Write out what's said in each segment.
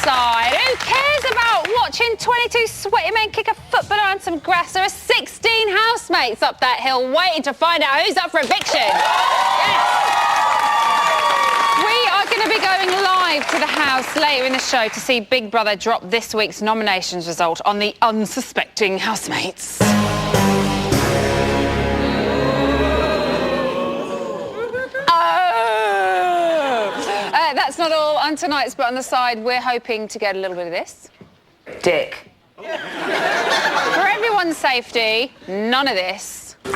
side. Who cares about watching 22 sweaty men kick a football around some grass? There are 16 housemates up that hill waiting to find out who's up for eviction. Yes. We are going to be going live to the house later in the show to see Big Brother drop this week's nominations result on the unsuspecting housemates. That's not all on tonight's, but on the side, we're hoping to get a little bit of this. Dick. For everyone's safety, none of this. But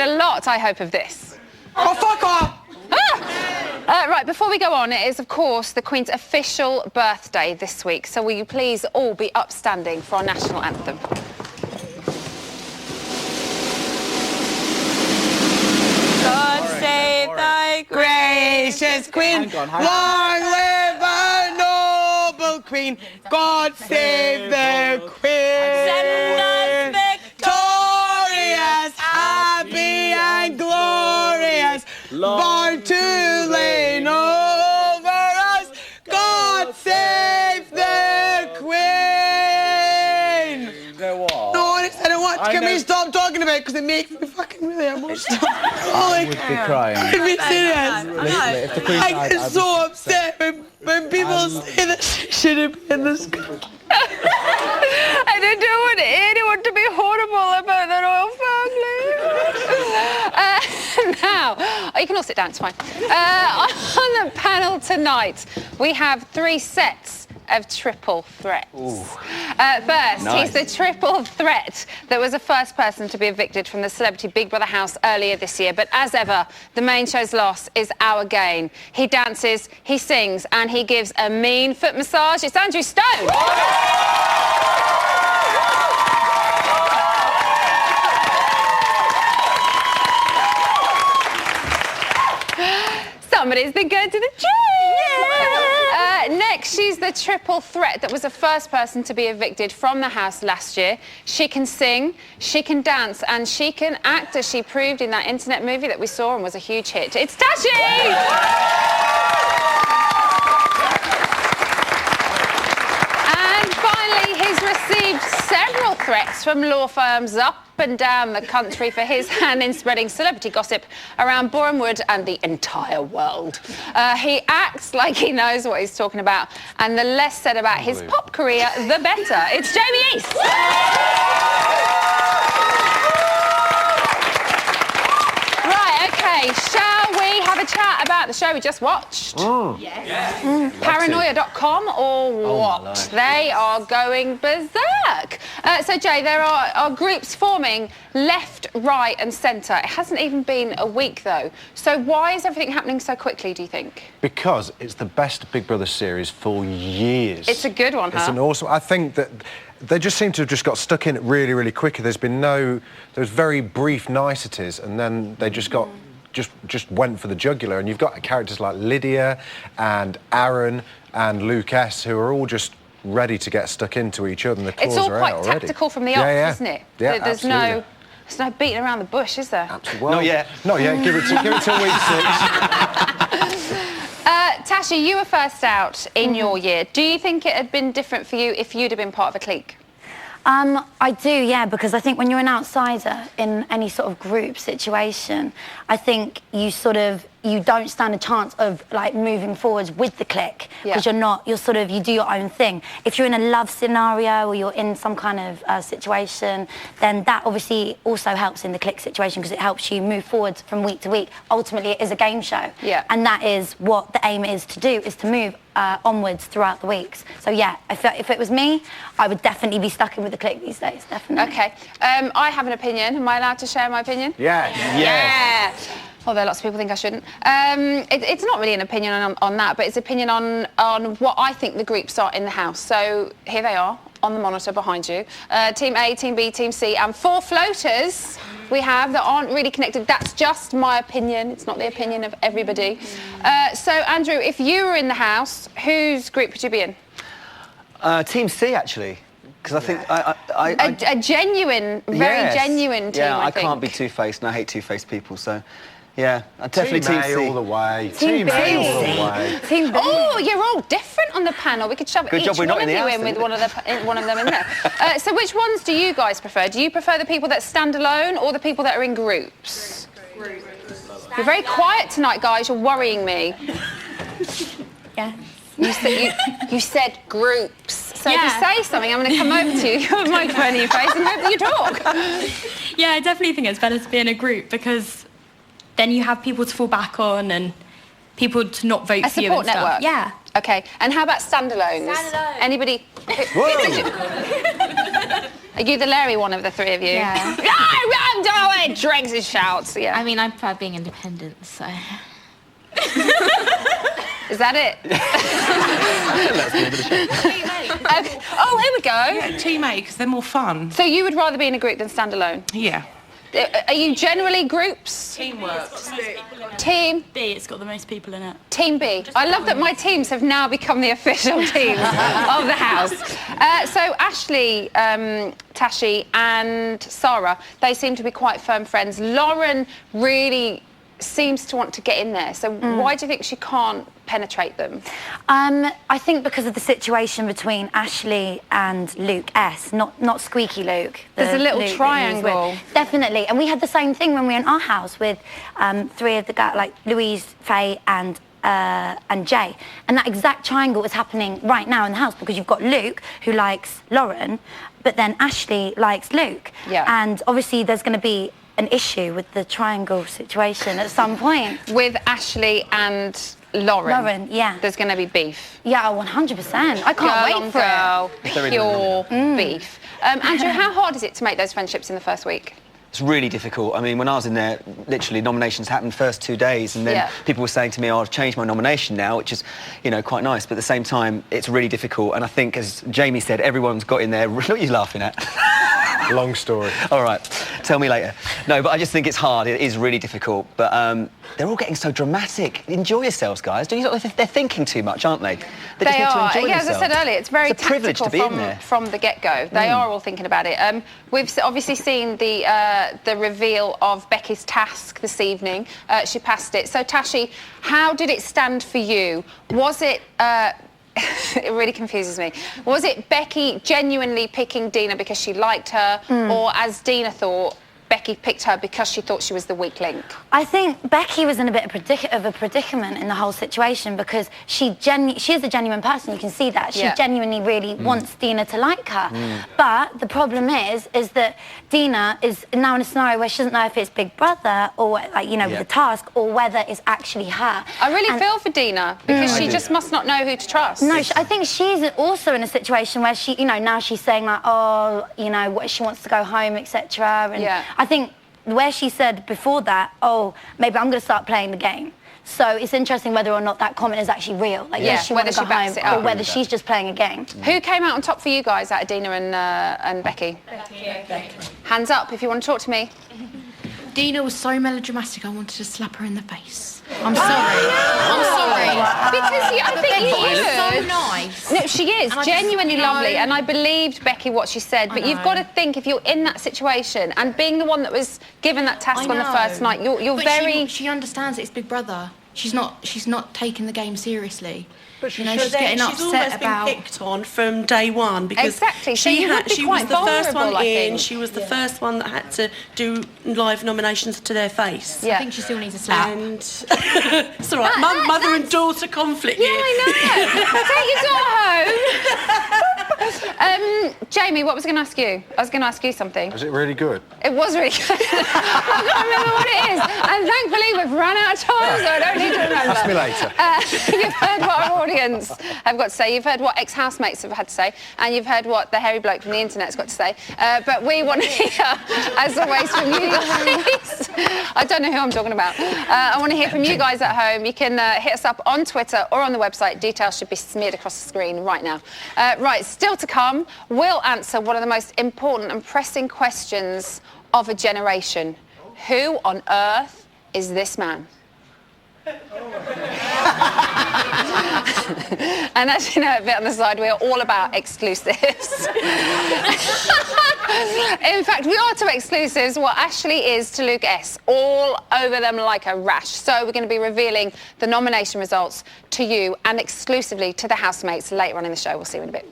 a lot, I hope, of this. Oh, fuck off! Right, before we go on, it is, of course, the Queen's official birthday this week, so will you please all be upstanding for our national anthem? God save thy Gracious Queen, long live our noble Queen. God save the Queen. Send us victorious, happy and glorious, born to reign over us. God save the Queen. What? No, I don't want. Can we stop talking about it because it makes me fucking really emotional. I would be crying. I'd be serious. Literally, if the Queen I died, get I'd so be upset when people say that she shouldn't be in this. I don't want anyone to be horrible about the royal family. Now, you can all sit down, it's fine. On the panel tonight, we have 3 sets of triple threats. First, Nice. he's the triple threat that was the first person to be evicted from the Celebrity Big Brother house earlier this year. But as ever, the main show's loss is our gain. He dances, he sings, and he gives a mean foot massage. It's Andrew Stone. Somebody's been going to the gym. Next, she's the triple threat that was the first person to be evicted from the house last year. She can sing, she can dance, and she can act, as she proved in that internet movie that we saw and was a huge hit. It's Tashi! And finally, he's received several threats from law firms up and down the country for his hand in spreading celebrity gossip around Boreham Wood and the entire world. He acts like he knows what he's talking about, and the less said about his pop career, the better. It's Jamie East. Right, okay, shall we have a chat about the show we just watched? Paranoia.com or what? They are going berserk. So, Jay, there are groups forming left, right and centre. It hasn't even been a week, though. So why is everything happening so quickly, do you think? Because it's the best Big Brother series for years. It's a good one, huh? It's an awesome... I think that they just seem to have just got stuck in it really, really quickly. There's been those very brief niceties, and then they just got... Just went for the jugular, and you've got characters like Lydia and Aaron and Luke S, who are all just ready to get stuck into each other, and the claws It's all are quite out already. tactical from the off, isn't it? Yeah, There's absolutely. There's no beating around the bush, is there? Absolutely. Well, not yet. Give it till week 6. Tashi, you were first out in your year. Do you think it had been different for you if you'd have been part of a clique? I do, yeah, because I think when you're an outsider in any sort of group situation, I think you don't stand a chance of like moving forwards with the clique, because you do your own thing. If you're in a love scenario or you're in some kind of situation, then that obviously also helps in the clique situation, because it helps you move forwards from week to week. Ultimately, it is a game show, and that is what the aim is to do, is to move onwards throughout the weeks. So yeah, if it was me, I would definitely be stuck in with the clique these days, definitely. Okay, I have an opinion. Am I allowed to share my opinion? Yeah. Although lots of people think I shouldn't. It's not really an opinion on that, but it's an opinion on what I think the groups are in the house. So here they are on the monitor behind you. Team A, Team B, Team C, and 4 floaters we have that aren't really connected. That's just my opinion. It's not the opinion of everybody. So, Andrew, if you were in the house, whose group would you be in? Team C, actually. Because I think a genuine, very genuine team, Yeah, I I think. can't be two-faced, and I hate two-faced people, so Yeah, I'm definitely Team C. all the way. Team B. all the way. Team B. Oh, you're all different on the panel. We could shove Good each job we're not one in of the you house, in with then, one of them in there. So which ones do you guys prefer? Do you prefer the people that stand alone or the people that are in groups? You're very quiet tonight, guys. You're worrying me. Yeah. You said groups. So if you say something, I'm going to come over to you, you have a microphone in your face and hope that you talk. Yeah, I definitely think it's better to be in a group because then you have people to fall back on and people to not vote for you and support network? stuff. Yeah. Okay, and how about standalones? Standalone. Anybody? Are you the Larry one of the three of you? Yeah. I'm doing drinks and shouts. Yeah. I mean, I prefer being independent, so... Is that it? Oh, here we go. Yeah, Team A, because they're more fun. So you would rather be in a group than stand alone? Yeah. Are you generally groups? Teamwork. Team? B, it's got the most people in it. Team B. I love that my teams have now become the official teams of the house. So Ashley, Tashi and Sarah, they seem to be quite firm friends. Lauren really seems to want to get in there. So why do you think she can't penetrate them? I think because of the situation between Ashley and Luke S, not Squeaky Luke. There's a little Luke that he was triangle. with. Definitely, and we had the same thing when we were in our house with three of the guys, like Louise, Faye, and Jay, and that exact triangle is happening right now in the house because you've got Luke who likes Lauren, but then Ashley likes Luke. Yeah. And obviously there's going to be an issue with the triangle situation at some point. With Ashley and Lauren? Lauren, yeah. There's going to be beef? Yeah, 100%. I can't wait for it. Pure beef. Andrew, how hard is it to make those friendships in the first week? It's really difficult. I mean, when I was in there, literally nominations happened first 2 days, and then people were saying to me, "Oh, I've changed my nomination now," which is, you know, quite nice. But at the same time, it's really difficult. And I think, as Jamie said, everyone's got in there. What are you laughing at? Long story. All right, tell me later. No, but I just think it's hard. It is really difficult. But they're all getting so dramatic. Enjoy yourselves, guys. They're thinking too much, aren't they? They just need to enjoy as I themselves. said earlier, it's very It's a privilege tactical to be in there. from the get-go. They are all thinking about it. We've obviously seen the reveal of Becky's task this evening. She passed it. So, Tashi, how did it stand for you? Was it... it really confuses me. Was it Becky genuinely picking Dina because she liked her, or as Dina thought, Becky picked her because she thought she was the weak link? I think Becky was in a bit of a predicament in the whole situation because she is a genuine person. You can see that. She genuinely really wants Dina to like her. But the problem is that Dina is now in a scenario where she doesn't know if it's Big Brother or, like, you know, with the task, or whether it's actually her. I really feel for Dina because she just must not know who to trust. No, I think she's also in a situation where she, you know, now she's saying like, oh, you know, what she wants to go home, etc. And I think where she said before that, oh, maybe I'm going to start playing the game. So it's interesting whether or not that comment is actually real. Like, yes, she wants to go home, or whether she's just playing a game. Who came out on top for you guys out of Dina and Becky? Becky. Hands up if you want to talk to me. Dina was so melodramatic, I wanted to slap her in the face. I'm sorry. I'm sorry. Because I think Becky's so nice. No, she is genuinely lovely, and I believed Becky what she said. But you've got to think, if you're in that situation and being the one that was given that task on the first night, you're very. She understands it's Big Brother. She's not taking the game seriously. But you know, she's getting upset about. Been picked on from day one because exactly. So she was the first one in. I she was the first one that had to do live nominations to their face. I think she still needs a slap. And it's all right. Mother and daughter conflict. Yeah, I know. Take your daughter home. Jamie, what was I going to ask you? I was going to ask you something. Was it really good? It was really good. I can't remember what it is. And thankfully, we've run out of time, so I don't need to remember. Ask me later. You've heard what our audience have got to say. You've heard what ex-housemates have had to say. And you've heard what the hairy bloke from the internet's got to say. But we want to hear, as always, from you guys. I don't know who I'm talking about. I want to hear from you guys at home. You can hit us up on Twitter or on the website. Details should be smeared across the screen right now. Right, still to come, we'll answer one of the most important and pressing questions of a generation. Who on earth is this man? And as you know, a bit on the side, we are all about exclusives. In fact, we are to exclusives what Ashley is to Luke S. All over them like a rash. So we're going to be revealing the nomination results to you and exclusively to the housemates later on in the show. We'll see you in a bit.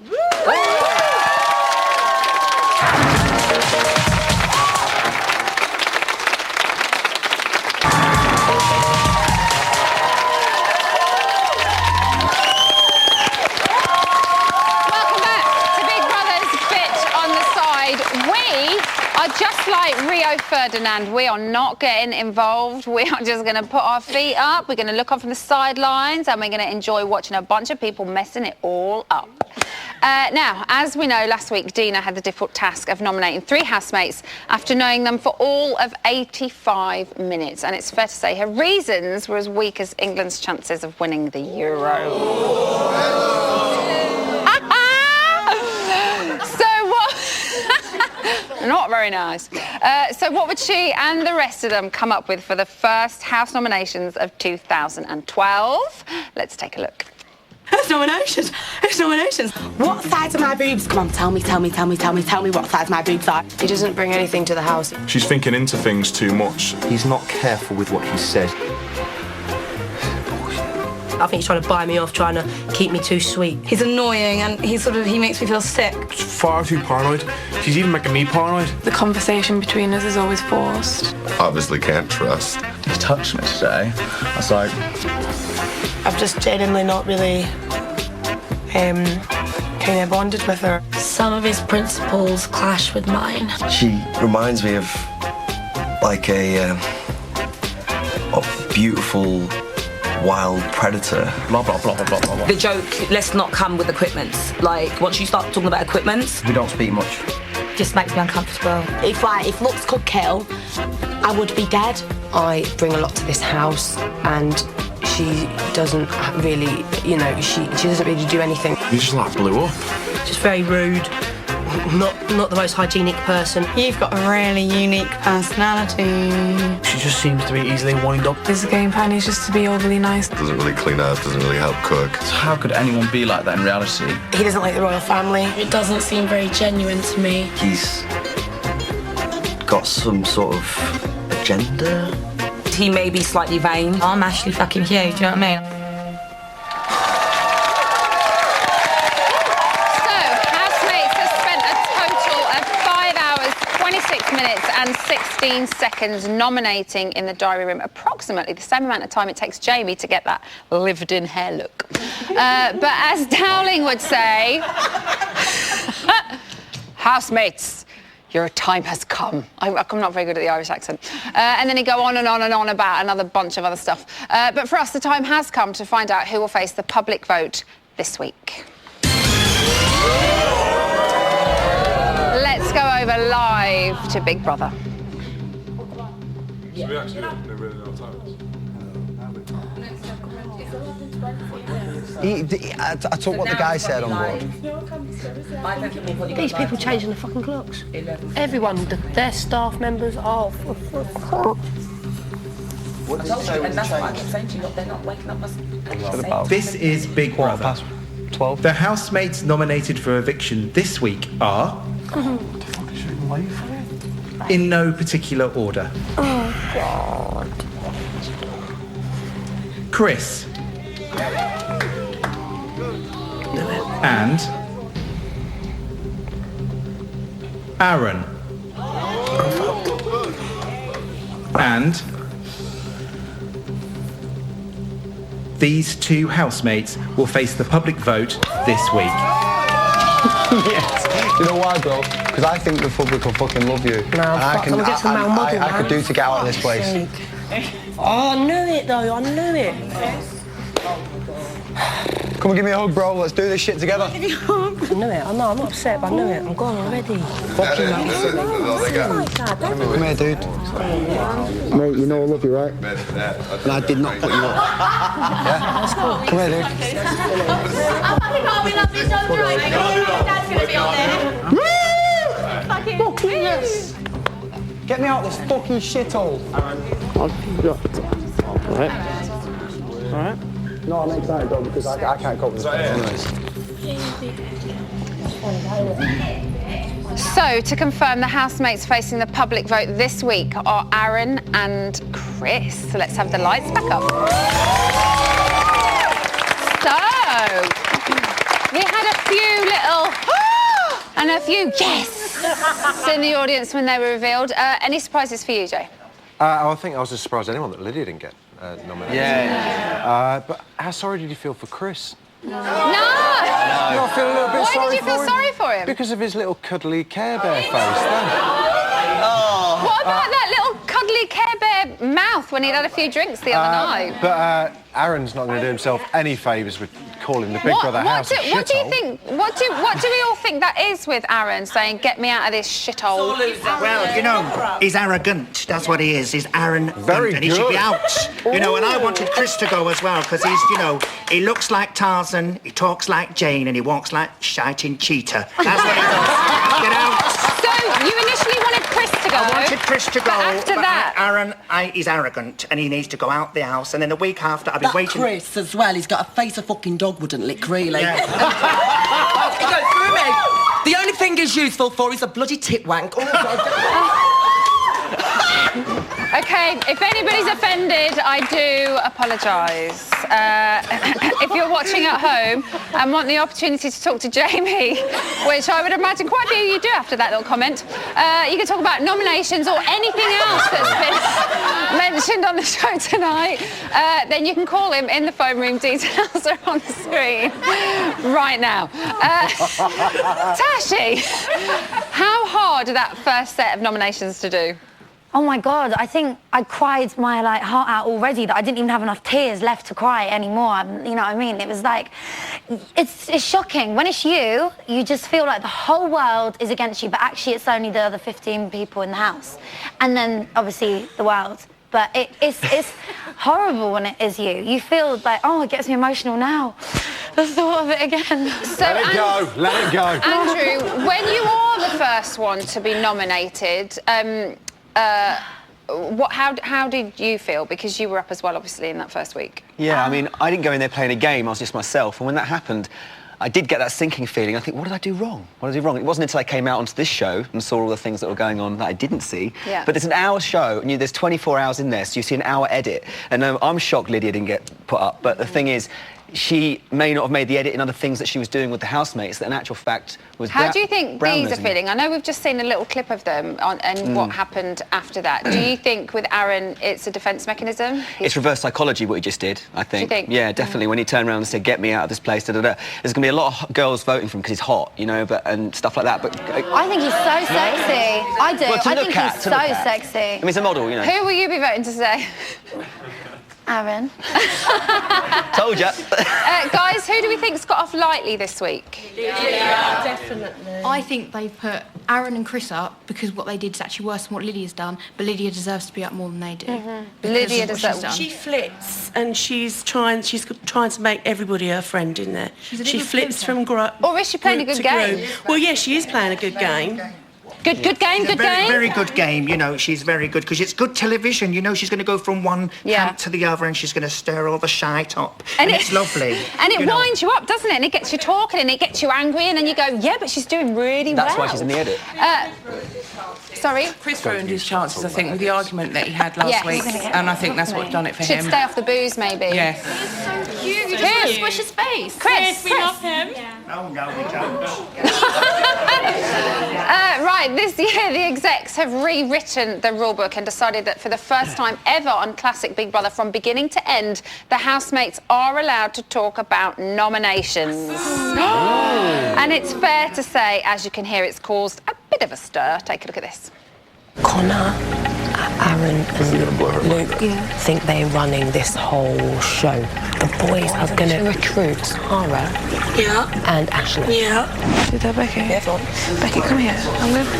Just like Rio Ferdinand, we are not getting involved. We are just going to put our feet up, we're going to look on from the sidelines, and we're going to enjoy watching a bunch of people messing it all up. Now, as we know, last week Dina had the difficult task of nominating 3 housemates after knowing them for all of 85 minutes. And it's fair to say her reasons were as weak as England's chances of winning the Euro. Not very nice. So what would she and the rest of them come up with for the first House nominations of 2012? Let's take a look. It's nominations. It's nominations. What size are my boobs? Come on, tell me what size my boobs are. He doesn't bring anything to the house. She's thinking into things too much. He's not careful with what he says. I think he's trying to buy me off, trying to keep me too sweet. He's annoying and he makes me feel sick. She's far too paranoid. She's even making me paranoid. The conversation between us is always forced. Obviously can't trust. He touched me today. I was like... I've just genuinely not really kind of bonded with her. Some of his principles clash with mine. She reminds me of like a beautiful wild predator. Blah, blah, blah, blah, blah, blah. The joke, let's not come with equipment. Like, once you start talking about equipment... We don't speak much. Just makes me uncomfortable. If looks could kill, I would be dead. I bring a lot to this house and she doesn't really, you know, she doesn't really do anything. You just like blew up. Just very rude. Not the most hygienic person. You've got a really unique personality. She just seems to be easily wind up. His game plan is just to be overly nice. Doesn't really clean up, doesn't really help cook. So how could anyone be like that in reality? He doesn't like the royal family. It doesn't seem very genuine to me. He's got some sort of agenda. He may be slightly vain. I'm Ashley fucking Hugh, do you know what I mean? And 16 seconds nominating in the diary room, approximately the same amount of time it takes Jamie to get that lived-in hair look. But as Dowling would say, housemates, your time has come. I'm not very good at the Irish accent. And then he'd go on and on and on about another bunch of other stuff. But for us, the time has come to find out who will face the public vote this week. Let's go over live to Big Brother. I took what the guy said on board. These people changing the fucking clocks. Everyone, their staff members are... This is Big Brother. 12. The housemates nominated for eviction this week are... in no particular order. Oh, God. Chris. And... Aaron. And... these 2 housemates will face the public vote this week. Yes. You know why, bro? Because I think the public will fucking love you. No, I could do to get out of this place. Oh, I knew it, though. I knew it. Come and give me a hug, bro. Let's do this shit together. I knew it. I know. I'm not upset, but I knew it. I'm gone already. Fuck you, man. Come here, dude. Mate, you know I love you, right? And I did not put you up. Yeah? That's cool. Come here, dude. I fucking can't be lovely, so right. Dad's gonna be on there. Fucking yes. Get me out of this fucking shithole. Right. All right. No, I'm excited though because I can't cope with this. So, to confirm, the housemates facing the public vote this week are Aaron and Chris. So let's have the lights back up. So, we had a few little and a few yes in the audience when they were revealed. Any surprises for you, Jay? I think I was as surprised as anyone that Lydia didn't get nominated. Yeah. But how sorry did you feel for Chris? No! I feel a little bit Why sorry did you feel for him. sorry for him? Because of his little cuddly Care Bear face then. What about that little cuddly Care Bear mouth when he'd had a few drinks the other night? But Aaron's not going to do himself any favours with calling the Big Brother house a What do you shithole. think? What do we all think that is with Aaron saying, "Get me out of this shithole"? Well, you know, he's arrogant. That's what he is. He's arrogant, Very and he should be good. out. You know, and I wanted Chris to go as well because he's, you know, he looks like Tarzan, he talks like Jane, and he walks like shiting Cheetah. That's what he does. Get out. So you initially wanted Chris to go. I wanted Chris to go. But after that, Aaron, he's arrogant, and he needs to go out the house. And then a week after, I've been That waiting. Chris as well, he's got a face a fucking dog wouldn't lick, really. Yeah. He goes through me. The only thing he's useful for is a bloody tit wank. Oh, God. Okay, if anybody's offended, I do apologise. If you're watching at home and want the opportunity to talk to Jamie, which I would imagine quite a few of you do after that little comment, you can talk about nominations or anything else that's been mentioned on the show tonight, then you can call him in the phone room. Details are on the screen right now. Tashi, how hard are that first set of nominations to do? Oh my God, I think I cried my heart out already that I didn't even have enough tears left to cry anymore. You know what I mean? It was like, it's shocking. When it's you just feel like the whole world is against you, but actually it's only the other 15 people in the house. And then obviously the world. But it's horrible when it is you. You feel like, oh, it gets me emotional now. The thought of it again. So, let it go, let it go. Andrew, when you are the first one to be nominated, how did you feel? Because you were up as well, obviously, in that first week. Yeah, I mean, I didn't go in there playing a game. I was just myself. And when that happened, I did get that sinking feeling. I think, what did I do wrong? What did I do wrong? It wasn't until I came out onto this show and saw all the things that were going on that I didn't see. Yeah. But it's an hour show, and there's 24 hours in there, so you see an hour edit. And I'm shocked Lydia didn't get put up. But the thing is, she may not have made the edit in other things that she was doing with the housemates that in actual fact was How do you think these are losing. feeling? I know we've just seen a little clip of them and what happened after that. Do you think with Aaron it's a defence mechanism? It's reverse psychology what he just did, I think. Do you think? Yeah, definitely. When he turned around and said, "Get me out of this place," there's going to be a lot of girls voting for him because he's hot, you know, and stuff like that. But I think he's so sexy. I do. Well, to I look think at, he's to so look at. sexy. I mean, he's a model, you know. Who will you be voting to say? Aaron. Told ya. Guys, who do we think's got off lightly this week? Yeah, definitely. I think they put Aaron and Chris up because what they did is actually worse than what Lydia's done, but Lydia deserves to be up more than they do. Lydia deserves. She flips and she's trying to make everybody her friend in there. She flips from group. Or is she playing a good game? Well, yeah, she is playing a good game. Good game, good game. Very good game, you know, she's very good because it's good television, you know, she's going to go from one camp to the other and she's going to stir all the shite up and it's lovely. And it winds you up, doesn't it? And it gets you talking and it gets you angry and then you go, yeah, but she's doing really well. That's why she's in the edit. Sorry? Chris ruined his chances, I think, with the argument that he had last week, and I think that's what's done it for Should him. stay off the booze, maybe. Yes. So cute. You Who? just squish his face. Chris, we love him. Oh, no, we don't. Right, this year the execs have rewritten the rulebook and decided that for the first time ever on Classic Big Brother, from beginning to end, the housemates are allowed to talk about nominations. And it's fair to say, as you can hear, it's caused a bit of a stir. Take a look at this. Connor, Aaron and Luke think they're running this whole show. The boys are going to recruit Tara and Ashley. Is that Becky? Becky, come here.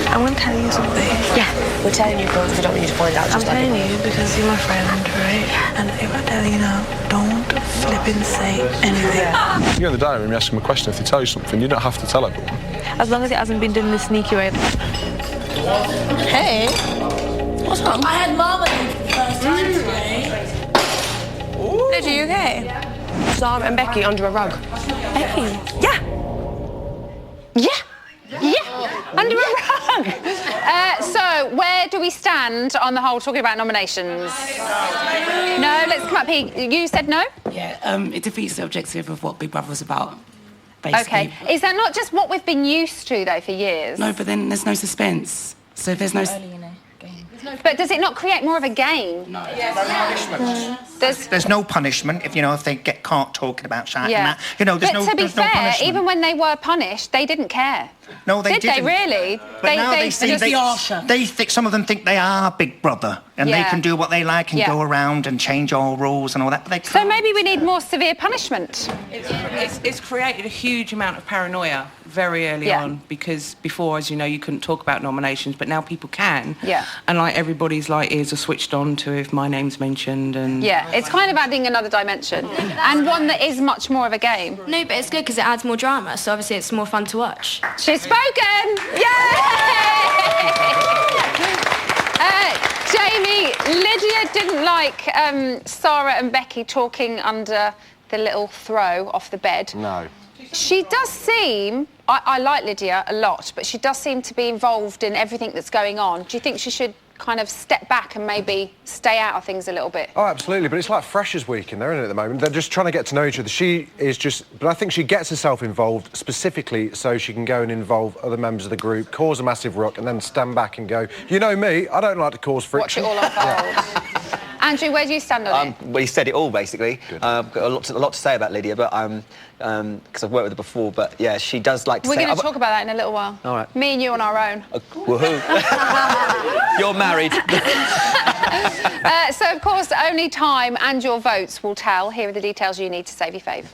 I'm gonna tell you something. Yeah, we're telling you girls, we don't want you to find out. I'm telling you because you're my friend, right? And if I tell you now, don't flipping say anything. You're in the dining room, you ask them a question. If they tell you something, you don't have to tell everyone. As long as it hasn't been done in a sneaky way. Hey, what's up? I had marmalade for the first time today. Ooh. Liz, are you okay? Sarah and Becky under a rug. Becky? Yeah. Under a rug. So, where do we stand on the whole talking about nominations? No, let's come up here. You said no? Yeah, it defeats the objective of what Big Brother was about, basically. Okay. Is that not just what we've been used to, though, for years? No, but then there's no suspense. So if there's no... But does it not create more of a game? No. There's no punishment if they get caught talking about shit and that. There's but no to be fair, punishment. even when they were punished, they didn't care. No, they didn't. Did they really? But now they think some of them think they are Big Brother and they can do what they like and go around and change all rules and all that. But they can't. So maybe we need more severe punishment. It's created a huge amount of paranoia very early on, because before, as you know, you couldn't talk about nominations, but now people can. Yeah. And everybody's ears are switched on to if my name's mentioned and... Yeah, it's kind of adding another dimension and one that is much more of a game. No, but it's good because it adds more drama, so obviously it's more fun to watch. She's spoken! Yay! Jamie, Lydia didn't like Sarah and Becky talking under the little throw off the bed. No. She does seem... I like Lydia a lot, but she does seem to be involved in everything that's going on. Do you think she should kind of step back and maybe stay out of things a little bit? Oh, absolutely, but it's like Freshers Week in there, isn't it, at the moment? They're just trying to get to know each other. She is just... But I think she gets herself involved specifically so she can go and involve other members of the group, cause a massive ruck, and then stand back and go, you know me, I don't like to cause friction. Watch it all unfold. Andrew, where do you stand on it? Well, you said it all, basically. I've got a lot to say about Lydia, but because I've worked with her before, but yeah, she does like to We're say... We're going to talk about that in a little while. All right. Me and you on our own. Woohoo. You're married. So, of course, only time and your votes will tell. Here are the details you need to save your fave.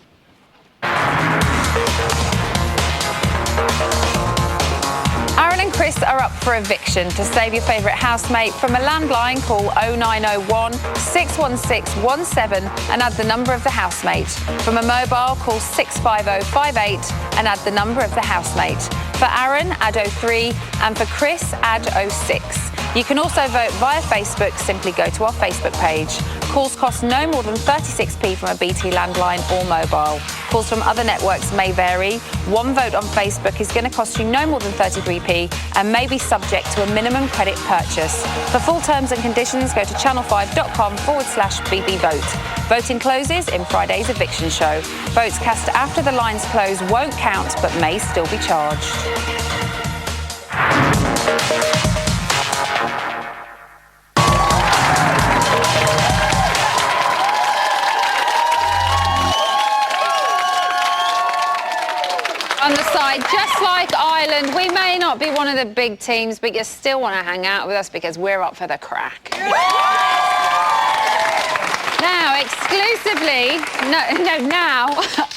Aaron and Chris are up for eviction. To save your favourite housemate, from a landline, call 0901 616 17 and add the number of the housemate. From a mobile, call 65058 and add the number of the housemate. For Aaron, add 03, and for Chris, add 06. You can also vote via Facebook. Simply go to our Facebook page. Calls cost no more than 36p from a BT landline or mobile. Calls from other networks may vary. One vote on Facebook is going to cost you no more than 33p and may be subject to a minimum credit purchase. For full terms and conditions, go to channel5.com/BBVote. Voting closes in Friday's eviction show. Votes cast after the lines close won't count but may still be charged. On the side, just like Ireland, we may not be one of the big teams, but you still want to hang out with us because we're up for the crack. Now,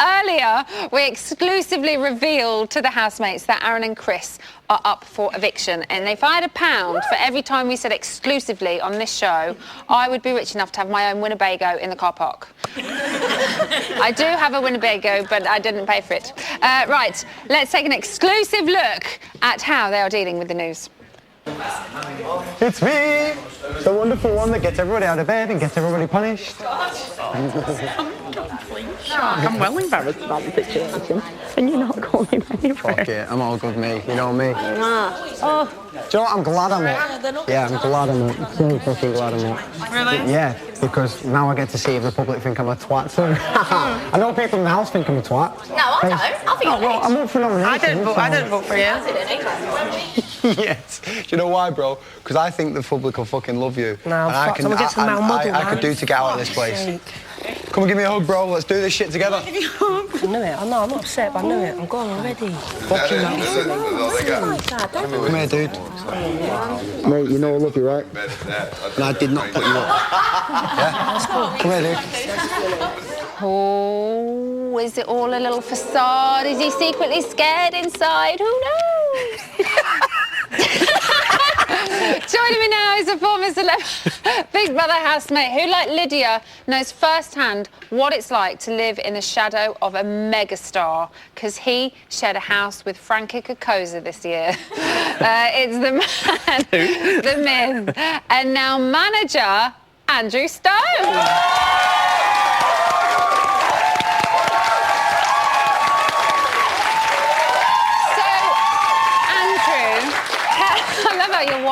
earlier, we exclusively revealed to the housemates that Aaron and Chris are up for eviction. And if I had £1 for every time we said exclusively on this show, I would be rich enough to have my own Winnebago in the car park. I do have a Winnebago, but I didn't pay for it. Right, let's take an exclusive look at how they are dealing with the news. It's me, the wonderful one that gets everybody out of bed and gets everybody punished. I'm well embarrassed about the situation, and you're not going anywhere. Fuck it, I'm all good, mate. You know me. Oh. Do you know what? I'm glad I'm up. Yeah, I'm glad I'm up. I'm so fucking glad I'm up. Really? Yeah, because now I get to see if the public think I'm a twat too. I know people in the house think I'm a twat. No, I don't. I think I'm up for nomination. I don't vote for you. Yes. Do you know why, bro? Because I think the public will fucking love you. No, and I could do to get out of this place. Come and give me a hug, bro. Let's do this shit together. I knew it. I know, I'm not upset, but I knew it. I'm gone already. Fuck you, man. Come here, dude. Mate, you know I love you, right? And I did not put you up. Yeah? Come here, dude. Oh, is it all a little facade? Is he secretly scared inside? Who knows? Joining me now is a former Big Brother housemate who, like Lydia, knows firsthand what it's like to live in the shadow of a megastar, because he shared a house with Frankie Kokoza this year. It's the man, the myth, and now manager, Andrew Stone.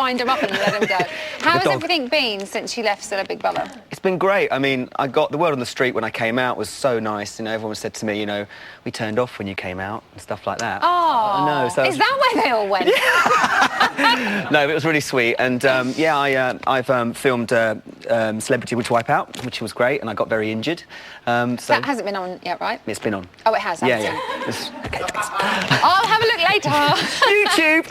wind him up and let him go. How has everything been since you left Still a Big Brother? It's been great. I mean, I got the word on the street when I came out was so nice. You know, everyone said to me, you know, we turned off when you came out and stuff like that. Oh, no, so is that where they all went? No, it was really sweet. And yeah, I've filmed Celebrity Would Wipe Out, which was great, and I got very injured. So that hasn't been on yet, right? It's been on. Oh, it has. Yeah. Okay, thanks. I'll have a look later. YouTube.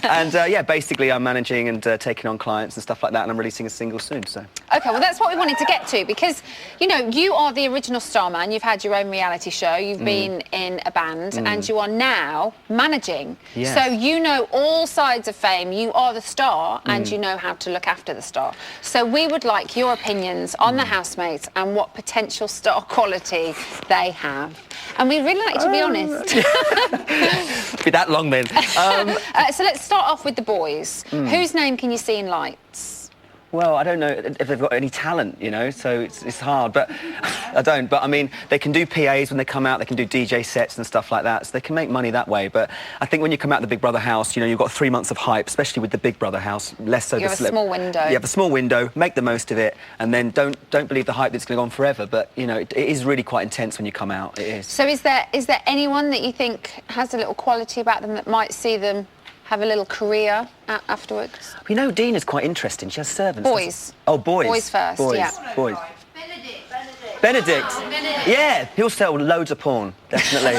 And yeah, basically, I'm managing and taking on clients and stuff like that, and I'm releasing a single soon. So. Okay, well, that's what we wanted to get to, because you know you are the original Starman. You've had your own reality show. You've been in a band, and you are now managing. Yes. So you know all sides of fame. You are the star, and you know how to look after the star. So we would like your opinions on the housemates and what potential star quality they have. And we'd really like you to be honest. Be that long then. So let's start off with the boys. Whose name can you see in lights? Well, I don't know if they've got any talent, you know, so it's hard, but I don't. But, I mean, they can do PAs when they come out, they can do DJ sets and stuff like that, so they can make money that way. But I think when you come out of the Big Brother house, you know, you've got 3 months of hype, especially with the Big Brother house, less so You have a small window. You have a small window, make the most of it, and then don't believe the hype that's going to go on forever. But, you know, it is really quite intense when you come out, it is. So is there anyone that you think has a little quality about them that might see them have a little career afterwards? You know, Dina's quite interesting. She has servants. Boys. Oh, boys. Boys first, boys. yeah. Boys. Benedict. Yeah, he'll sell loads of porn, definitely.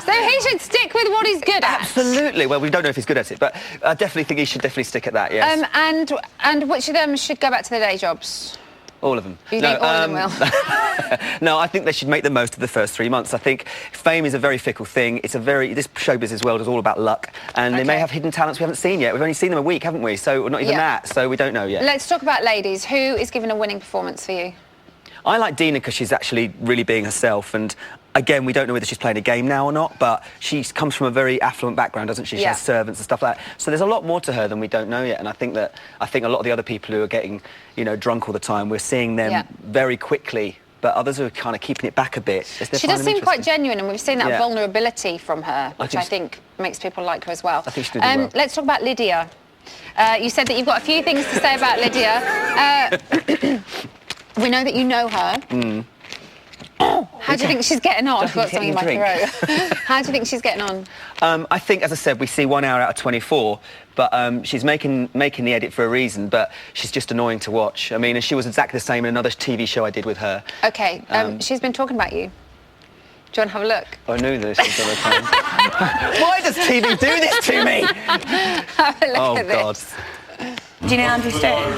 So he should stick with what he's good at. Absolutely. Well, we don't know if he's good at it, but I definitely think he should definitely stick at that, yes. And which of them should go back to their day jobs? All of them. You think all of them will? No, I think they should make the most of the first 3 months. I think fame is a very fickle thing. This show business world is all about luck, and they may have hidden talents we haven't seen yet. We've only seen them a week, haven't we? So not even that. So we don't know yet. Let's talk about ladies. Who is giving a winning performance for you? I like Dina because she's actually really being herself, and again, we don't know whether she's playing a game now or not, but she comes from a very affluent background, doesn't she? She has servants and stuff like that. So there's a lot more to her than we don't know yet, and I think a lot of the other people who are getting, you know, drunk all the time, we're seeing them very quickly, but others are kind of keeping it back a bit. She does seem quite genuine, and we've seen that vulnerability from her, which I think makes people like her as well. I think she did well. Let's talk about Lydia. You said that you've got a few things to say about Lydia. We know that you know her. How do you think she's getting on? I've got something in my throat. How do you think she's getting on? I think, as I said, we see 1 hour out of 24, but she's making the edit for a reason, but she's just annoying to watch. I mean, and she was exactly the same in another TV show I did with her. OK, she's been talking about you. Do you want to have a look? I knew this was going to come. Why does TV do this to me? Have a look at God. this. Do you know Andrew Stone?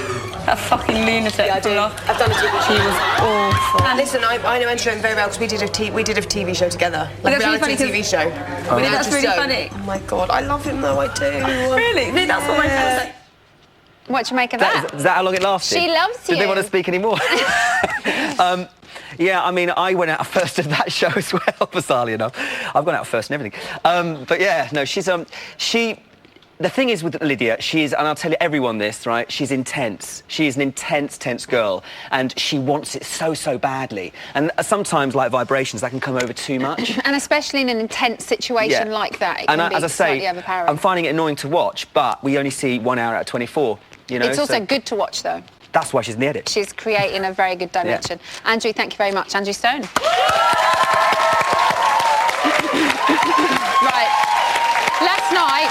That fucking lunatic. Yeah, I do. I've done a TV show. She was awful. And listen, I know Andrew Stone very well because we did a TV show together. But Like that's a really funny reality TV show. But that's really funny. Oh my God, I love him though, I do. Really? That's what my friends say. What do you make of that? Is that how long it lasted? She loves you. Did they want to speak anymore? Yeah, I mean, I went out first of that show as well, bizarrely enough. I've gone out first and everything. But yeah, no, the thing is with Lydia, and I'll tell everyone this, right? She's intense. She is an tense girl, and she wants it so badly. And sometimes, like vibrations, that can come over too much. And especially in an intense situation like that, it can be as I say, slightly overpowering. I'm finding it annoying to watch, but we only see 1 hour out of 24. You know, it's also good to watch, though. That's why she's in the edit. She's creating a very good dimension. Yeah. Andrew, thank you very much. Andrew Stone. Right. Last night,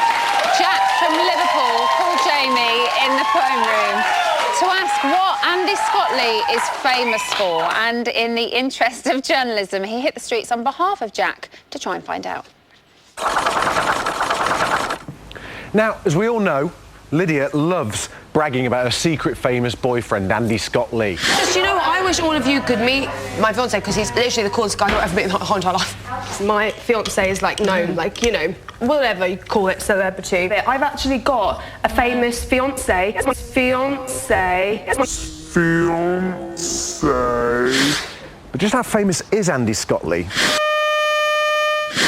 Jack from Liverpool called Jamie in the phone room to ask what Andy Scottley is famous for. And in the interest of journalism, he hit the streets on behalf of Jack to try and find out. Now, as we all know, Lydia loves bragging about her secret famous boyfriend, Andy Scottley. Just, you know what, I wish all of you could meet my fiancé because he's literally the coolest guy I've ever met in my whole entire life. My fiancé is like known, like, you know, whatever you call it, celebrity. I've actually got a famous fiancé. It's my fiancé. It's my fiancé. But just how famous is Andy Scottley?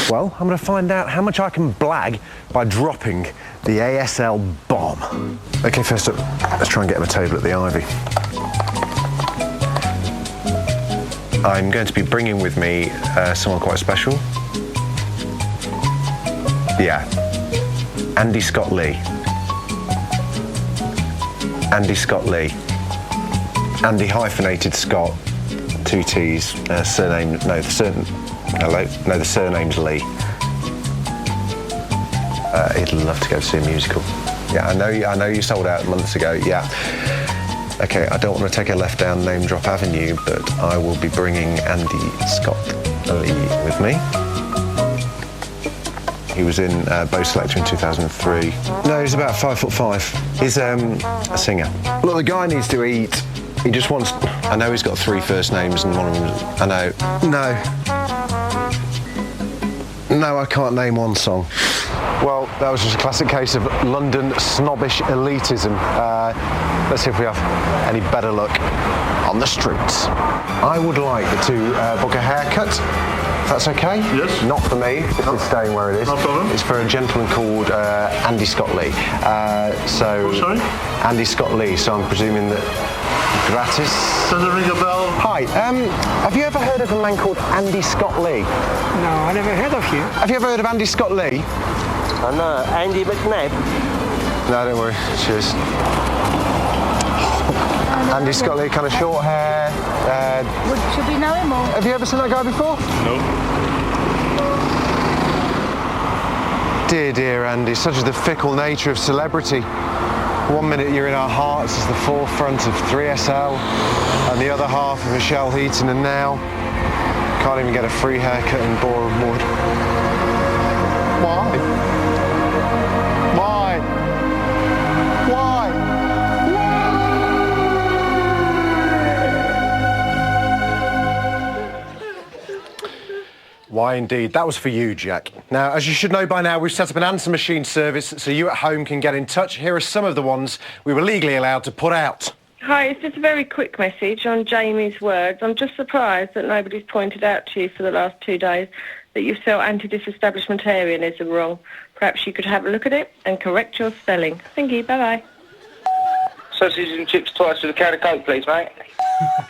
Well, I'm going to find out how much I can blag by dropping the ASL bomb. OK, first up, let's try and get him a table at the Ivy. I'm going to be bringing with me someone quite special. Yeah, Andy Scottley. Andy Scott Lee. Andy hyphenated Scott, 2 T's, surname, the surname's Lee. He'd love to go to see a musical. Yeah, I know you sold out months ago, yeah. Okay, I don't want to take a left down Name Drop Avenue, but I will be bringing Andy Scott Lee with me. He was in Beau Selector in 2003. No, he's about 5'5". He's a singer. Look, the guy needs to eat. He just wants... I know he's got 3 first names and one of them... I know. No, I can't name one song. Well, that was just a classic case of London snobbish elitism. Let's see if we have any better luck on the streets. I would like to book a haircut, if that's okay? Yes. Not for me, it's staying where it is. No problem. It's for a gentleman called Andy Scott Lee. Sorry? Andy Scott Lee, so I'm presuming that gratis. Does it ring a bell? Hi, have you ever heard of a man called Andy Scott Lee? No, I never heard of you. Have you ever heard of Andy Scott Lee? No, Andy McNabb. No, don't worry. Cheers. Andy Scott Lee, kind of short hair. Should we know him or? Have you ever seen that guy before? No. Dear Andy, such is the fickle nature of celebrity. 1 minute you're in our hearts as the forefront of 3SL, and the other half of Michelle Heaton, and now can't even get a free haircut in Boreham Wood. Why? Why indeed. That was for you, Jack. Now, as you should know by now, we've set up an answer machine service so you at home can get in touch. Here are some of the ones we were legally allowed to put out. Hi, it's just a very quick message on Jamie's words. I'm just surprised that nobody's pointed out to you for the last 2 days that you've spelled anti-disestablishmentarianism wrong. Perhaps you could have a look at it and correct your spelling. Thank you, bye-bye. Sausage and chips twice with a can of Coke, please, mate.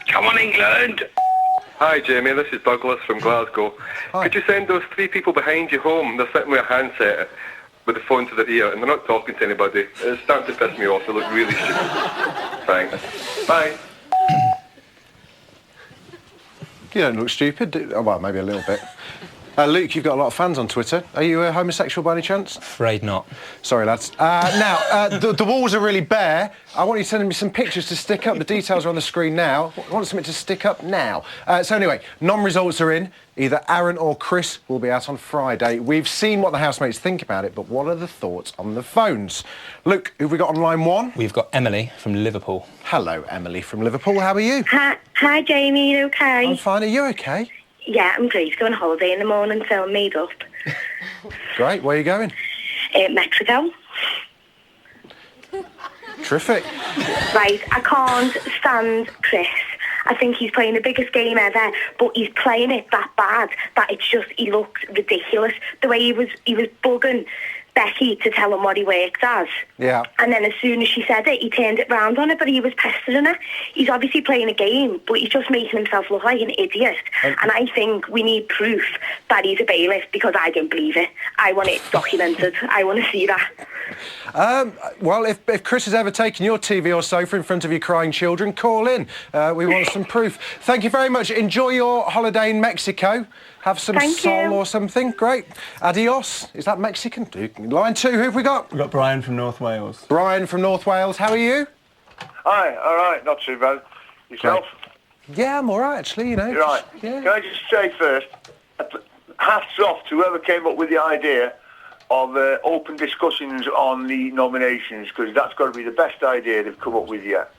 Come on, England! Hi, Jamie. This is Douglas from Glasgow. Hi. Could you send those 3 people behind you home? They're sitting with a handset with the phone to their ear and they're not talking to anybody. It's starting to piss me off. They look really stupid. Thanks. Bye. You don't look stupid. Oh, well, maybe a little bit. Luke, you've got a lot of fans on Twitter. Are you a homosexual by any chance? Afraid not. Sorry, lads. The walls are really bare. I want you to send me some pictures to stick up. The details are on the screen now. I want something to stick up now. So anyway, non-results are in. Either Aaron or Chris will be out on Friday. We've seen what the housemates think about it, but what are the thoughts on the phones? Luke, who've we got on line 1? We've got Emily from Liverpool. Hello, Emily from Liverpool. How are you? Hi, Jamie. You okay? I'm fine. Are you okay? Yeah, I'm great. Going on holiday in the morning, so I'm made up. Great. Where are you going? Mexico. Terrific. Right, I can't stand Chris. I think he's playing the biggest game ever, but he's playing it that bad that it's just, he looks ridiculous. The way he was bugging Becky to tell him what he worked as. Yeah. And then as soon as she said it, he turned it round on her, but he was pestering her. He's obviously playing a game, but he's just making himself look like an idiot. And I think we need proof that he's a bailiff, because I don't believe it. I want it documented. I want to see that. Well, if Chris has ever taken your TV or sofa in front of your crying children, call in. We want some proof. Thank you very much. Enjoy your holiday in Mexico. Have some sol or something. Great. Adios. Is that Mexican? Line 2, who have we got? We've got Brian from North Wales. Brian from North Wales. How are you? Hi, all right. Not too bad. Yourself? Great. Yeah, I'm all right, actually, you know. You're right. Yeah. Can I just say first, hats off to whoever came up with the idea of open discussions on the nominations, because that's got to be the best idea they've come up with yet.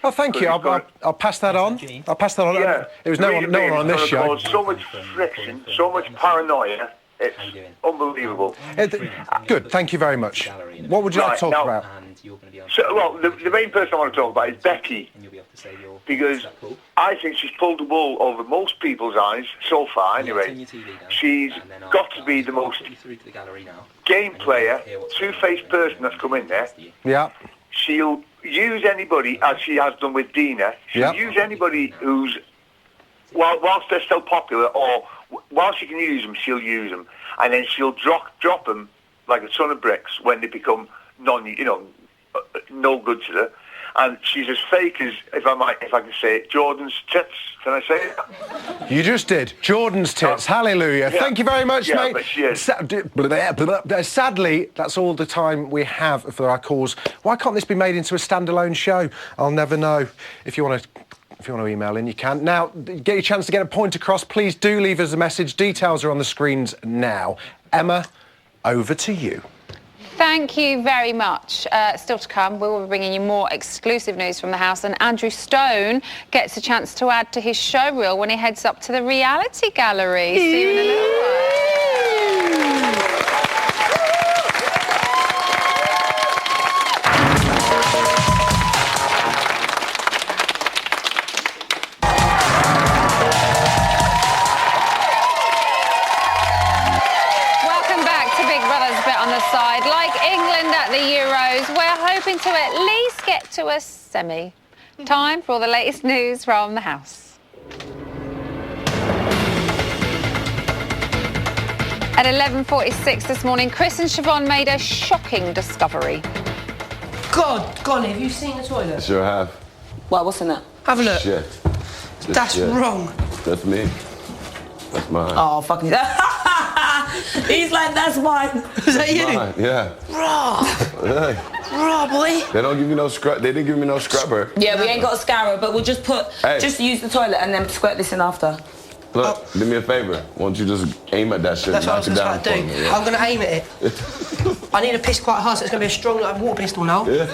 Oh, thank you. I'll pass that on. I'll pass that on. Yeah. There was no one on this show. So much friction, so much paranoia. It's unbelievable. Good. Thank you very much. What would you like to talk about? So, well, the main person I want to talk about is Becky, because I think she's pulled the wool over most people's eyes so far. Anyway, she's got to be the most game player, two-faced person that's come in there. Yeah. She'll use anybody, as she has done with Dina. She'll use anybody who's, whilst they're still popular, or while she can use them, she'll use them, and then she'll drop them like a ton of bricks when they become no good to her. and she's as fake as, if I can say it, Jordan's tits. Can I say it? You just did. Jordan's tits. Hallelujah. Yeah. Thank you very much, Yeah, mate. but she is. Sadly, that's all the time we have for our calls. Why can't this be made into a standalone show? I'll never know. If you want to email in, you can. Now, get your chance to get a point across. Please do leave us a message. Details are on the screens now. Emma, over to you. Thank you very much. Still to come, we will be bringing you more exclusive news from the house, and Andrew Stone gets a chance to add to his showreel when he heads up to the reality gallery. See you in a little while. Side. Like England at the Euros, we're hoping to at least get to a semi. Time for all the latest news from the house. At 11:46 this morning, Chris and Siobhan made a shocking discovery. God, golly, have you seen the toilet? Sure have. Well, what's in that? Have a look. Shit. That's wrong. That's me. That's mine. Oh, fucking... He's like, that's mine. Is that you? Mine, yeah. Raw. Raw, boy. They don't give me no scrub. They didn't give me no scrubber. Yeah, we ain't got a scourer, but we'll just just use the toilet and then squirt this in after. Look, do me a favor. Why don't you just aim at that shit? That's what I was knock going it to down try to do. for me, yeah. I'm going to aim at it. I need to piss quite hard, so it's going to be a strong water pistol now. Yeah.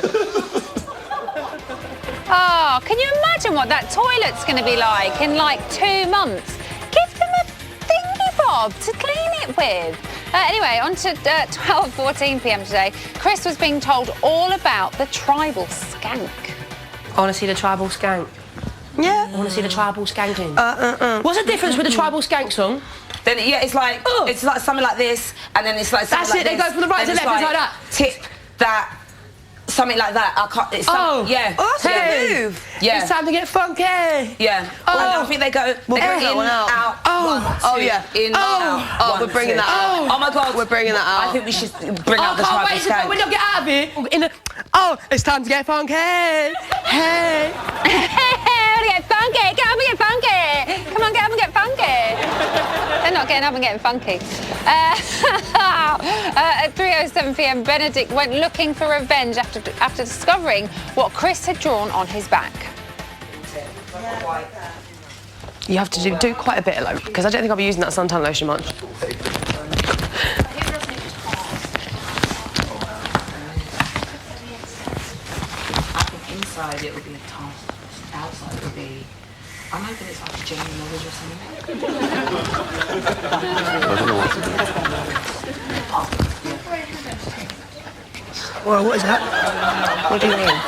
Oh, can you imagine what that toilet's going to be like in like 2 months? Give them a thingy bob to clean it with. Anyway, on to 12:14 p.m. today. Chris was being told all about the tribal skank. I want to see the tribal skank. Yeah. I want to see the tribal skanking. What's the difference with the tribal skank song? Then it's like something like this, and then it's like something that's like it. They this, go from the right to then left, it's like that. Tip that. Something like that. I can't. It's yeah. Oh, that's a move. Yeah. It's time to get funky. Yeah. Oh. And I think they go. They go in, out. Oh. One, two, Yeah. In, out. Oh, One, we're bringing two. that out. Oh my God. We're bringing that out. I think we should bring out the tribal wait, skank. When you get out of here, it's time to get funky. Hey. Hey, get funky. Get up and get funky. Come on, get up and get funky. They're not getting up and getting funky. At 3:07 p.m, Benedict went looking for revenge after discovering what Chris had drawn on his back. You have to do quite a bit, like, because I don't think I'll be using that suntan lotion much. Inside it would be a top. Outside it would be. I'm hoping it's like general knowledge or something. Well, what is that? What do you mean?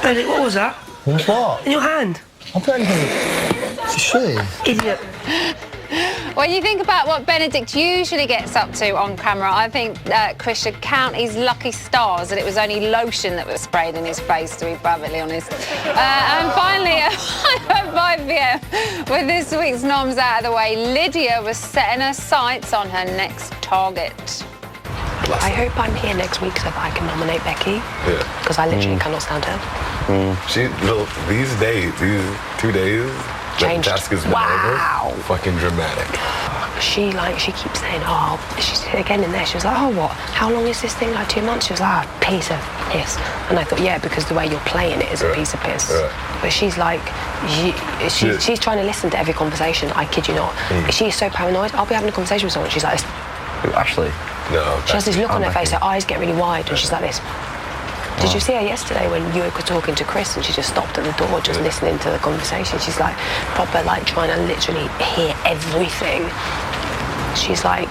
Benedict, what was that? What? In your hand. I'm putting him. She. Idiot. When you think about what Benedict usually gets up to on camera, I think Chris should count his lucky stars that it was only lotion that was sprayed in his face, to be perfectly honest. And finally, at 5 p.m, with this week's noms out of the way, Lydia was setting her sights on her next target. I hope I'm here next week so that I can nominate Becky. Yeah. Because I literally cannot stand her. These 2 days, Changed. the task has been over. Fucking dramatic. She keeps saying, she's again in there. She was like, what? How long is this thing? Like 2 months? She was like, piece of piss. And I thought, yeah, because the way you're playing it is a piece of piss. But she's like, she's trying to listen to every conversation. I kid you not. She is so paranoid. I'll be having a conversation with someone. She's like this. Ashley? No. She has this look on her face. Her eyes get really wide, and she's like this. Did you see her yesterday when you were talking to Chris and she just stopped at the door just listening to the conversation? She's like proper like trying to literally hear everything. She's like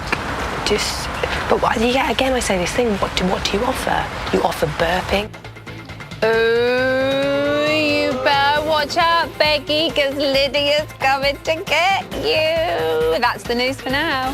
again I say this thing, what do you offer? You offer burping. Ooh, you better watch out, Becky, because Lydia's coming to get you. That's the news for now.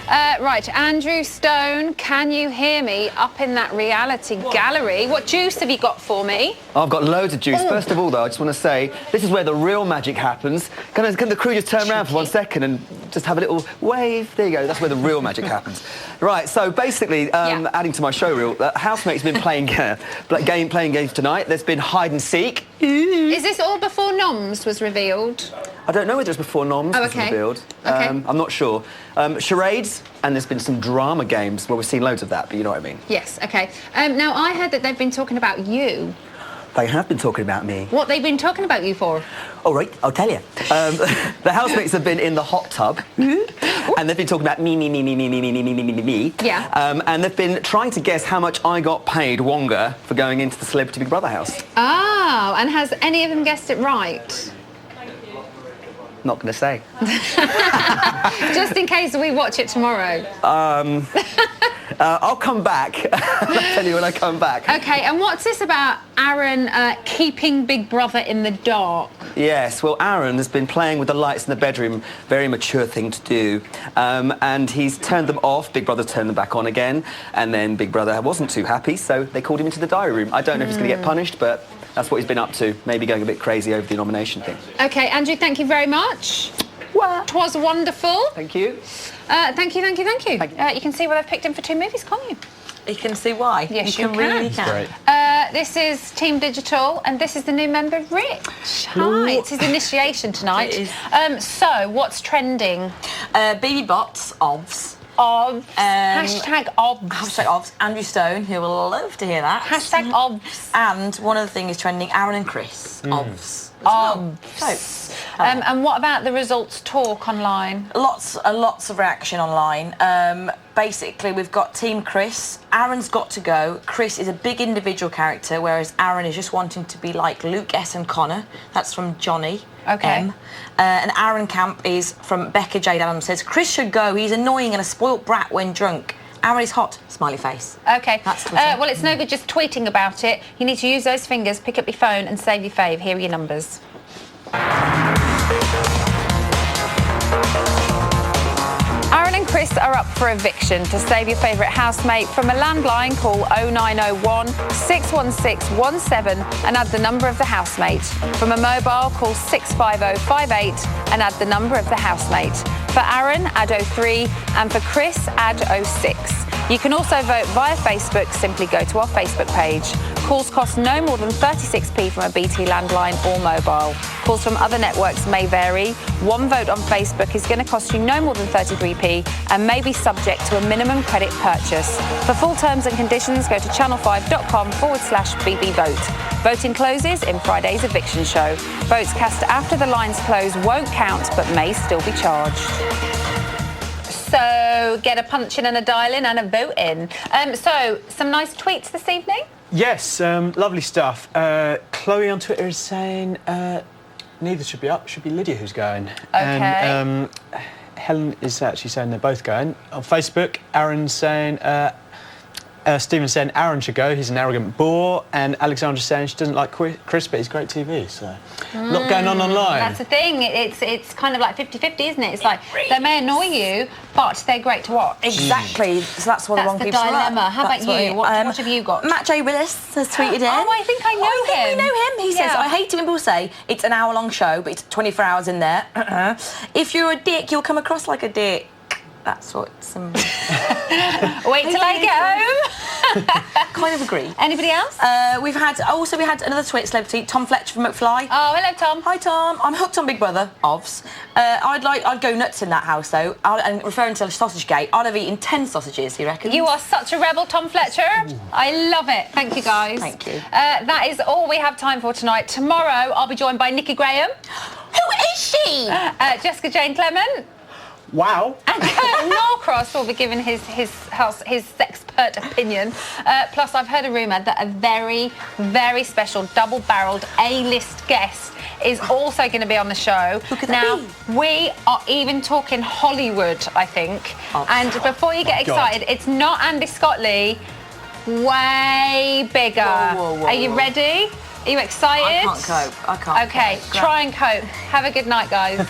Right, Andrew Stone, can you hear me up in that reality gallery? What juice have you got for me? I've got loads of juice. First of all, though, I just want to say this is where the real magic happens. Can the crew just turn around for 1 second and just have a little wave? There you go. That's where the real magic happens. Right. So basically, adding to my show reel, housemates have been playing games tonight. There's been hide and seek. Is this all before Noms was revealed? I don't know whether it's before Noms was revealed. I'm not sure. Charades, and there's been some drama games where we've seen loads of that, but you know what I mean. Yes, OK. Now, I heard that they've been talking about you. They have been talking about me. What they've been talking about you for? All right, I'll tell you. The housemates have been in the hot tub, and they've been talking about me. Yeah. And they've been trying to guess how much I got paid, Wonga, for going into the Celebrity Big Brother house. Oh, and has any of them guessed it right? Not going to say. Just in case we watch it tomorrow. I'll come back. I'll tell you when I come back. OK, and what's this about Aaron keeping Big Brother in the dark? Yes, well, Aaron has been playing with the lights in the bedroom, very mature thing to do, and he's turned them off. Big Brother turned them back on again, and then Big Brother wasn't too happy, so they called him into the diary room. I don't know if he's going to get punished, but that's what he's been up to, maybe going a bit crazy over the nomination thing. OK, Andrew, thank you very much. Well, 'twas wonderful. Thank you. Thank you. You can see why they've picked him for 2 movies, can't you? You can see why. Yes, you really can. Great. This is Team Digital, and this is the new member, Rich. Hi, it's his initiation tonight. It is. So, what's trending? Baby bots, OBS. Hashtag OBS. Hashtag OBS. Andrew Stone, who will love to hear that. Hashtag OBS. And one other thing is trending, Aaron and Chris. OBS. OBS. And what about the results talk online? Lots of reaction online. Basically, we've got Team Chris. Aaron's got to go. Chris is a big individual character, whereas Aaron is just wanting to be like Luke S and Connor. That's from Johnny M. And Aaron Camp is from Becca Jade Adams. Says Chris should go. He's annoying and a spoilt brat when drunk. Aaron is hot. Smiley face. OK. Well, it's no good just tweeting about it. You need to use those fingers, pick up your phone and save your fave. Here are your numbers. Aaron and Chris are up for eviction. To save your favourite housemate, from a landline, call 0901 61617 and add the number of the housemate. From a mobile, call 65058 and add the number of the housemate. For Aaron, add 03, and for Chris, add 06. You can also vote via Facebook. Simply go to our Facebook page. Calls cost no more than 36p from a BT landline or mobile. Calls from other networks may vary. One vote on Facebook is going to cost you no more than 33p and may be subject to a minimum credit purchase. For full terms and conditions, go to channel5.com/bbvote. Voting closes in Friday's eviction show. Votes cast after the lines close won't count but may still be charged. So get a punch in and a dial in and a vote in. So some nice tweets this evening. Yes, lovely stuff. Chloe on Twitter is saying neither should be up. Should be Lydia who's going. Okay. And Helen is actually saying they're both going. On Facebook, Aaron's saying. Stephen's saying Aaron should go, he's an arrogant bore, and Alexandra's saying she doesn't like Chris, but he's great TV, so a lot going on online. That's the thing, it's kind of like 50-50, isn't it? It's like, they may annoy you, but they're great to watch. Exactly, so that's what the wrong people are. That's the dilemma. How about you? What have you got? Matt J. Willis has tweeted in. Oh, I think I know him. We know him. He says, I hate it when people say it's an hour-long show, but it's 24 hours in there. If you're a dick, you'll come across like a dick. That's what some... Wait till I get home. Kind of agree. Anybody else? We had another Twitter celebrity, Tom Fletcher from McFly. Oh, hello, Tom. Hi, Tom. I'm hooked on Big Brother, OBS. I'd go nuts in that house, though. And referring to Sausage Gate, I'd have eaten 10 sausages, he reckons. You are such a rebel, Tom Fletcher. I love it. Thank you, guys. Thank you. That is all we have time for tonight. Tomorrow, I'll be joined by Nikki Graham. Who is she? Jessica Jane Clement. Wow. And Kurt Norcross will be giving his sexpert opinion. Plus, I've heard a rumour that a very, very special double-barrelled A-list guest is also going to be on the show. Who could that be? We are even talking Hollywood, I think. Oh, and before you get excited, it's not Andy Scott Lee. Way bigger. Whoa, are you ready? Are you excited? I can't cope. Okay, try and cope. Have a good night, guys.